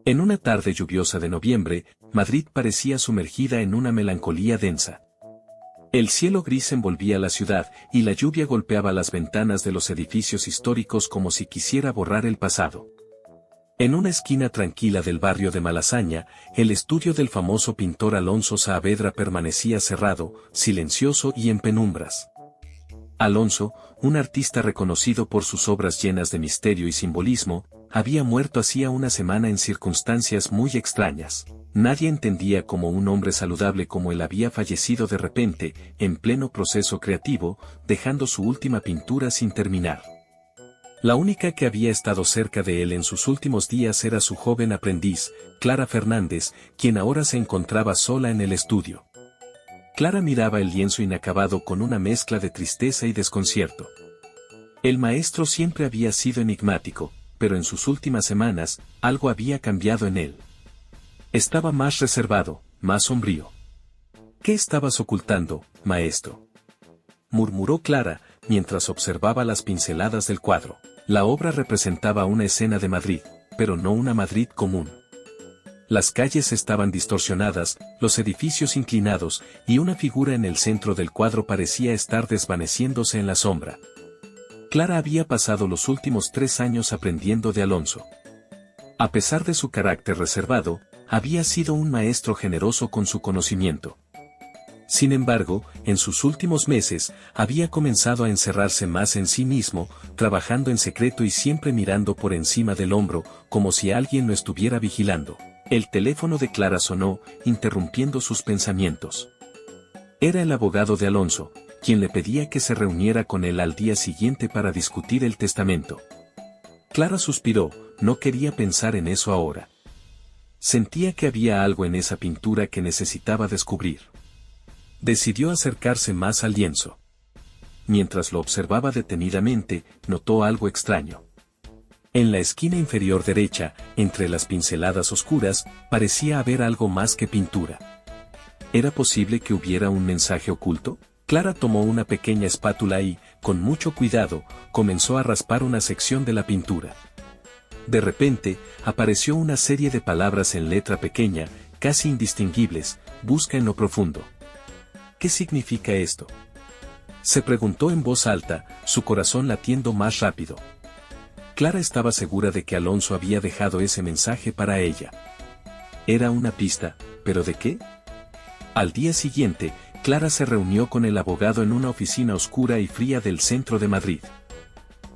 En una tarde lluviosa de noviembre, Madrid parecía sumergida en una melancolía densa. El cielo gris envolvía la ciudad y la lluvia golpeaba las ventanas de los edificios históricos como si quisiera borrar el pasado. En una esquina tranquila del barrio de Malasaña, el estudio del famoso pintor Alonso Saavedra permanecía cerrado, silencioso y en penumbras. Alonso, un artista reconocido por sus obras llenas de misterio y simbolismo, había muerto hacía una semana en circunstancias muy extrañas. Nadie entendía cómo un hombre saludable como él había fallecido de repente, en pleno proceso creativo, dejando su última pintura sin terminar. La única que había estado cerca de él en sus últimos días era su joven aprendiz, Clara Fernández, quien ahora se encontraba sola en el estudio. Clara miraba el lienzo inacabado con una mezcla de tristeza y desconcierto. El maestro siempre había sido enigmático, pero en sus últimas semanas, algo había cambiado en él. Estaba más reservado, más sombrío. ¿Qué estabas ocultando, maestro?, murmuró Clara, mientras observaba las pinceladas del cuadro. La obra representaba una escena de Madrid, pero no una Madrid común. Las calles estaban distorsionadas, los edificios inclinados, y una figura en el centro del cuadro parecía estar desvaneciéndose en la sombra. Clara había pasado los últimos 3 años aprendiendo de Alonso. A pesar de su carácter reservado, había sido un maestro generoso con su conocimiento. Sin embargo, en sus últimos meses, había comenzado a encerrarse más en sí mismo, trabajando en secreto y siempre mirando por encima del hombro, como si alguien lo estuviera vigilando. El teléfono de Clara sonó, interrumpiendo sus pensamientos. Era el abogado de Alonso, quien le pedía que se reuniera con él al día siguiente para discutir el testamento. Clara suspiró, no quería pensar en eso ahora. Sentía que había algo en esa pintura que necesitaba descubrir. Decidió acercarse más al lienzo. Mientras lo observaba detenidamente, notó algo extraño. En la esquina inferior derecha, entre las pinceladas oscuras, parecía haber algo más que pintura. ¿Era posible que hubiera un mensaje oculto? Clara tomó una pequeña espátula y, con mucho cuidado, comenzó a raspar una sección de la pintura. De repente, apareció una serie de palabras en letra pequeña, casi indistinguibles: busca en lo profundo. ¿Qué significa esto?, se preguntó en voz alta, su corazón latiendo más rápido. Clara estaba segura de que Alonso había dejado ese mensaje para ella. Era una pista, ¿pero de qué? Al día siguiente, Clara se reunió con el abogado en una oficina oscura y fría del centro de Madrid.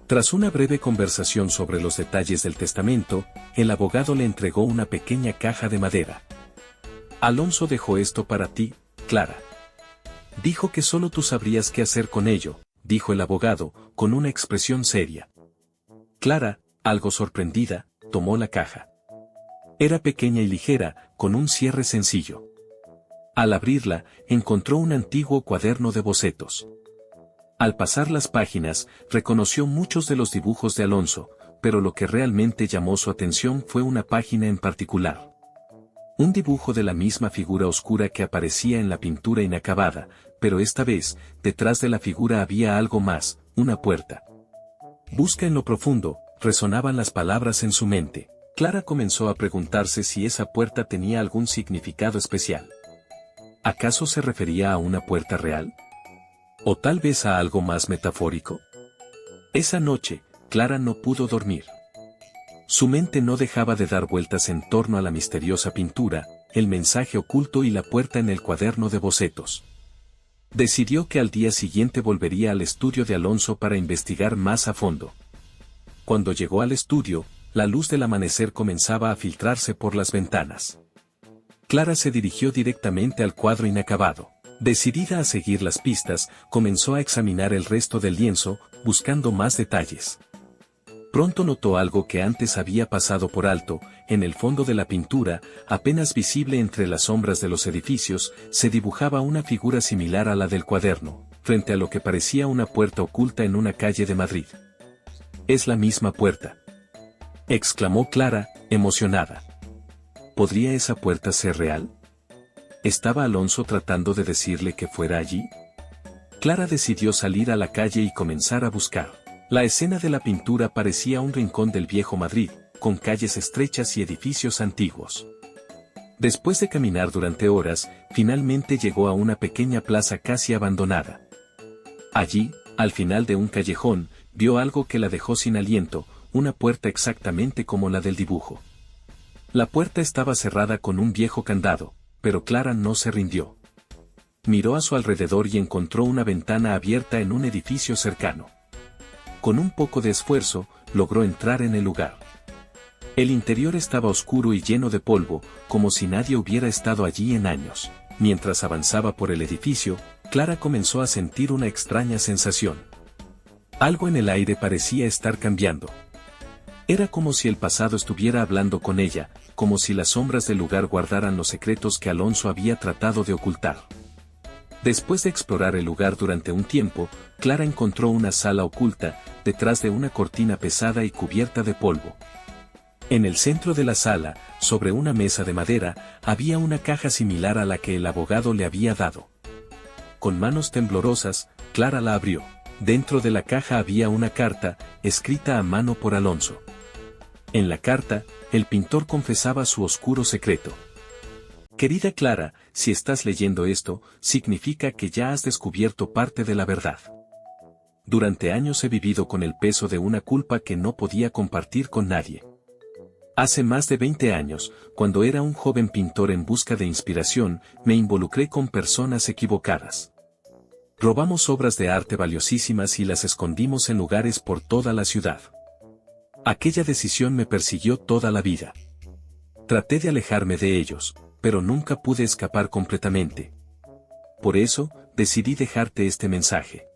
Tras una breve conversación sobre los detalles del testamento, el abogado le entregó una pequeña caja de madera. Alonso dejó esto para ti, Clara. Dijo que solo tú sabrías qué hacer con ello, dijo el abogado, con una expresión seria. Clara, algo sorprendida, tomó la caja. Era pequeña y ligera, con un cierre sencillo. Al abrirla, encontró un antiguo cuaderno de bocetos. Al pasar las páginas, reconoció muchos de los dibujos de Alonso, pero lo que realmente llamó su atención fue una página en particular. Un dibujo de la misma figura oscura que aparecía en la pintura inacabada, pero esta vez, detrás de la figura había algo más, una puerta. Busca en lo profundo, resonaban las palabras en su mente. Clara comenzó a preguntarse si esa puerta tenía algún significado especial. ¿Acaso se refería a una puerta real? ¿O tal vez a algo más metafórico? Esa noche, Clara no pudo dormir. Su mente no dejaba de dar vueltas en torno a la misteriosa pintura, el mensaje oculto y la puerta en el cuaderno de bocetos. Decidió que al día siguiente volvería al estudio de Alonso para investigar más a fondo. Cuando llegó al estudio, la luz del amanecer comenzaba a filtrarse por las ventanas. Clara se dirigió directamente al cuadro inacabado. Decidida a seguir las pistas, comenzó a examinar el resto del lienzo, buscando más detalles. Pronto notó algo que antes había pasado por alto: en el fondo de la pintura, apenas visible entre las sombras de los edificios, se dibujaba una figura similar a la del cuaderno, frente a lo que parecía una puerta oculta en una calle de Madrid. «Es la misma puerta», exclamó Clara, emocionada. ¿Podría esa puerta ser real? ¿Estaba Alonso tratando de decirle que fuera allí? Clara decidió salir a la calle y comenzar a buscar. La escena de la pintura parecía un rincón del viejo Madrid, con calles estrechas y edificios antiguos. Después de caminar durante horas, finalmente llegó a una pequeña plaza casi abandonada. Allí, al final de un callejón, vio algo que la dejó sin aliento, una puerta exactamente como la del dibujo. La puerta estaba cerrada con un viejo candado, pero Clara no se rindió. Miró a su alrededor y encontró una ventana abierta en un edificio cercano. Con un poco de esfuerzo, logró entrar en el lugar. El interior estaba oscuro y lleno de polvo, como si nadie hubiera estado allí en años. Mientras avanzaba por el edificio, Clara comenzó a sentir una extraña sensación. Algo en el aire parecía estar cambiando. Era como si el pasado estuviera hablando con ella, como si las sombras del lugar guardaran los secretos que Alonso había tratado de ocultar. Después de explorar el lugar durante un tiempo, Clara encontró una sala oculta, detrás de una cortina pesada y cubierta de polvo. En el centro de la sala, sobre una mesa de madera, había una caja similar a la que el abogado le había dado. Con manos temblorosas, Clara la abrió. Dentro de la caja había una carta, escrita a mano por Alonso. En la carta, el pintor confesaba su oscuro secreto. Querida Clara, si estás leyendo esto, significa que ya has descubierto parte de la verdad. Durante años he vivido con el peso de una culpa que no podía compartir con nadie. Hace más de 20 años, cuando era un joven pintor en busca de inspiración, me involucré con personas equivocadas. Robamos obras de arte valiosísimas y las escondimos en lugares por toda la ciudad. Aquella decisión me persiguió toda la vida. Traté de alejarme de ellos, pero nunca pude escapar completamente. Por eso, decidí dejarte este mensaje.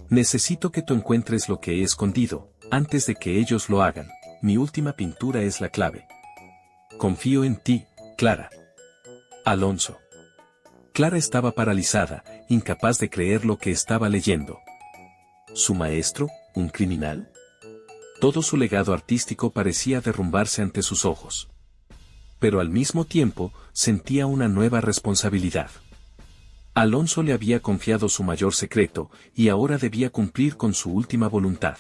Necesito que tú encuentres lo que he escondido, antes de que ellos lo hagan. Mi última pintura es la clave. Confío en ti, Clara. Alonso. Clara estaba paralizada, incapaz de creer lo que estaba leyendo. ¿Su maestro, un criminal? Todo su legado artístico parecía derrumbarse ante sus ojos. Pero al mismo tiempo, sentía una nueva responsabilidad. Alonso le había confiado su mayor secreto, y ahora debía cumplir con su última voluntad.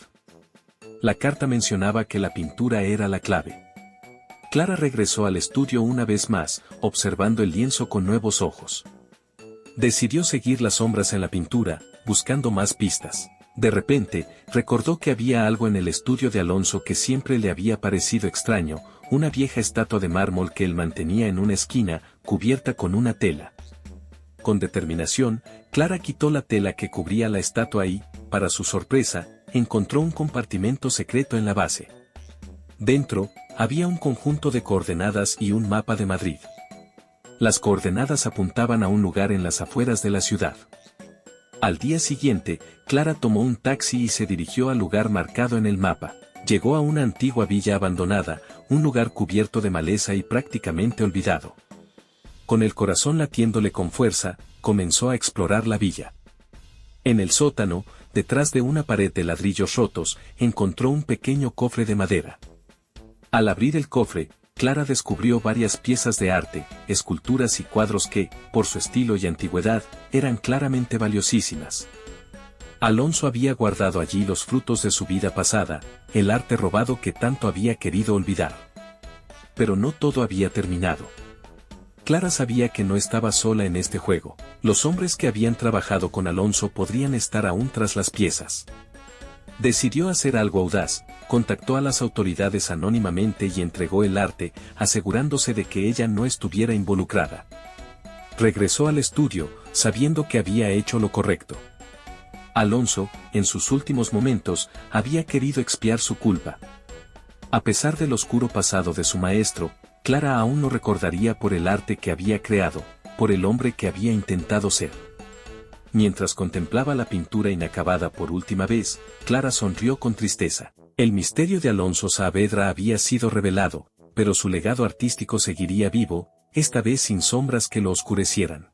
La carta mencionaba que la pintura era la clave. Clara regresó al estudio una vez más, observando el lienzo con nuevos ojos. Decidió seguir las sombras en la pintura, buscando más pistas. De repente, recordó que había algo en el estudio de Alonso que siempre le había parecido extraño, una vieja estatua de mármol que él mantenía en una esquina, cubierta con una tela. Con determinación, Clara quitó la tela que cubría la estatua y, para su sorpresa, encontró un compartimento secreto en la base. Dentro, había un conjunto de coordenadas y un mapa de Madrid. Las coordenadas apuntaban a un lugar en las afueras de la ciudad. Al día siguiente, Clara tomó un taxi y se dirigió al lugar marcado en el mapa. Llegó a una antigua villa abandonada, un lugar cubierto de maleza y prácticamente olvidado. Con el corazón latiéndole con fuerza, comenzó a explorar la villa. En el sótano, detrás de una pared de ladrillos rotos, encontró un pequeño cofre de madera. Al abrir el cofre, Clara descubrió varias piezas de arte, esculturas y cuadros que, por su estilo y antigüedad, eran claramente valiosísimas. Alonso había guardado allí los frutos de su vida pasada, el arte robado que tanto había querido olvidar. Pero no todo había terminado. Clara sabía que no estaba sola en este juego. Los hombres que habían trabajado con Alonso podrían estar aún tras las piezas. Decidió hacer algo audaz, contactó a las autoridades anónimamente y entregó el arte, asegurándose de que ella no estuviera involucrada. Regresó al estudio, sabiendo que había hecho lo correcto. Alonso, en sus últimos momentos, había querido expiar su culpa. A pesar del oscuro pasado de su maestro, Clara aún lo recordaría por el arte que había creado, por el hombre que había intentado ser. Mientras contemplaba la pintura inacabada por última vez, Clara sonrió con tristeza. El misterio de Alonso Saavedra había sido revelado, pero su legado artístico seguiría vivo, esta vez sin sombras que lo oscurecieran.